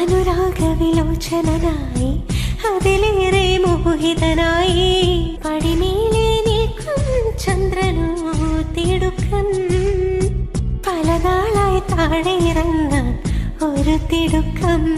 അനുരാഗവിലോചനായി അതിലേറെ മോഹിതനായി പടിമേലെ നിൽക്കും ചന്ദ്രനോ തിടുക്കം പല നാളായി താഴെ ഇറങ്ങാൻ ഒരു തിടുക്കം